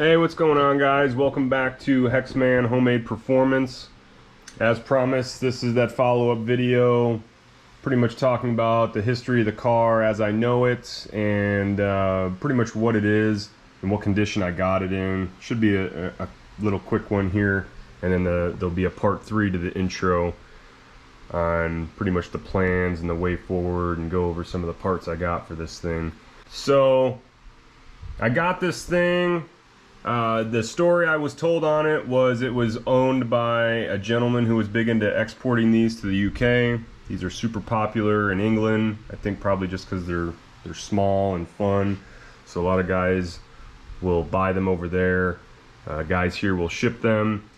Hey, what's going on, guys? Welcome back to Hexman Homemade Performance. As promised, this is that follow-up video pretty much talking about the history of the car as I know it and pretty much what it is and what condition I got it in. Should be a little quick one here, and then there'll be a part 3 to the intro on pretty much the plans and the way forward, and go over some of the parts I got for this thing. So I got this thing. The story I was told on it was owned by a gentleman who was big into exporting these to the UK. These are super popular in England, I think probably just because they're small and fun. So a lot of guys will buy them over there. Guys here will ship them.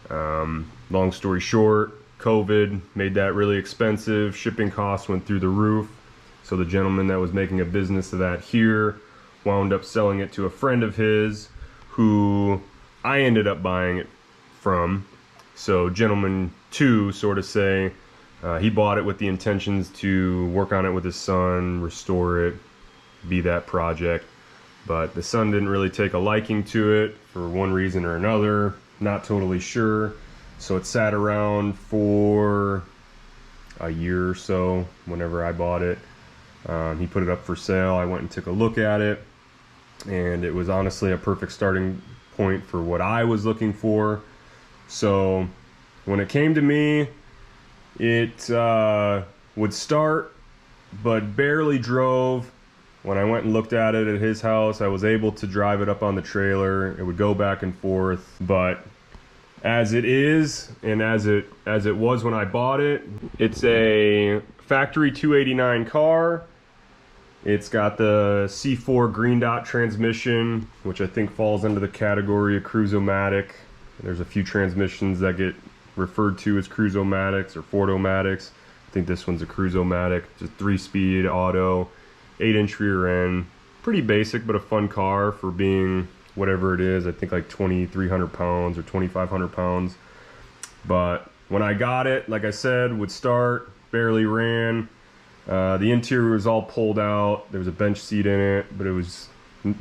Long story short, COVID made that really expensive. Shipping costs went through the roof. So the gentleman that was making a business of that here wound up selling it to a friend of his, who I ended up buying it from. So gentleman 2, sort of say, he bought it with the intentions to work on it with his son, restore it, be that project. But the son didn't really take a liking to it for one reason or another, not totally sure. So it sat around for a year or so whenever I bought it. He put it up for sale. I went and took a look at it, and it was honestly a perfect starting point for what I was looking for. So when it came to me, it would start but barely drove. When I went and looked at it at his house, I was able to drive it up on the trailer. It would go back and forth, but as it is, and as it was when I bought it, it's a factory 289 car. It's got the C4 green dot transmission, which I think falls under the category of Cruise-O-Matic. There's a few transmissions that get referred to as Cruise-O-Matics or Ford-O-Matics. I think this one's a Cruise-O-Matic, just 3-speed auto, 8-inch rear end. Pretty basic, but a fun car for being whatever it is. I think like 2,300 pounds or 2,500 pounds. But when I got it, like I said, would start, barely ran. The interior was all pulled out. There was a bench seat in it, but it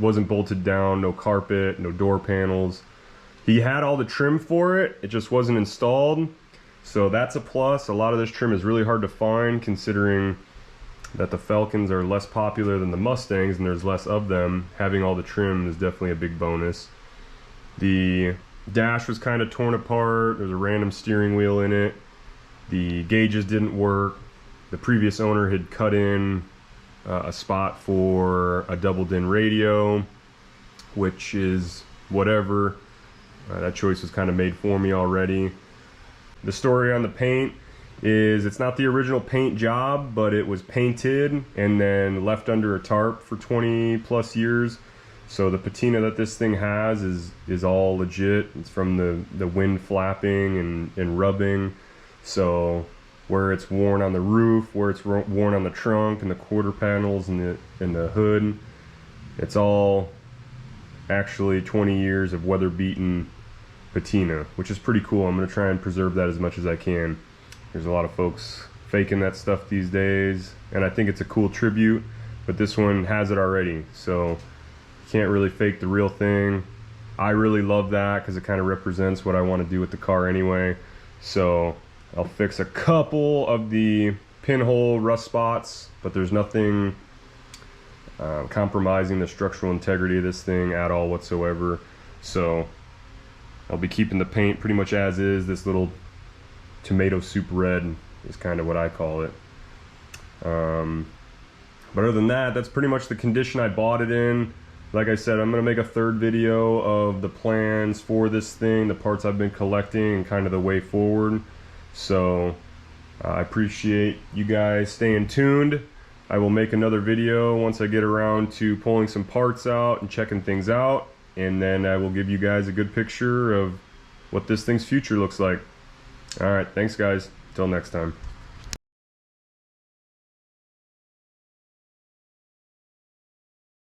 wasn't bolted down, no carpet, no door panels. He had all the trim for it, it just wasn't installed. So that's a plus. A lot of this trim is really hard to find, considering that the Falcons are less popular than the Mustangs and there's less of them. Having all the trim is definitely a big bonus. The dash was kind of torn apart. There's a random steering wheel in it. The gauges didn't work. The previous owner had cut in a spot for a double-din radio, which is whatever. That choice was kind of made for me already. The story on the paint is it's not the original paint job, but it was painted and then left under a tarp for 20 plus years. So the patina that this thing has is all legit. It's from the wind flapping and rubbing. So where it's worn on the roof, where it's worn on the trunk and the quarter panels and the hood, it's all actually 20 years of weather-beaten patina, which is pretty cool. I'm going to try and preserve that as much as I can. There's a lot of folks faking that stuff these days, and I think it's a cool tribute, but this one has it already, so you can't really fake the real thing. I really love that because it kind of represents what I want to do with the car anyway. So I'll fix a couple of the pinhole rust spots, but there's nothing compromising the structural integrity of this thing at all whatsoever. So I'll be keeping the paint pretty much as is. This little tomato soup red is kind of what I call it. But other than that, that's pretty much the condition I bought it in. Like I said, I'm going to make a third video of the plans for this thing, the parts I've been collecting, and kind of the way forward. So I appreciate you guys staying tuned. I will make another video once I get around to pulling some parts out and checking things out, and then I will give you guys a good picture of what this thing's future looks like. Alright, thanks guys. Till next time.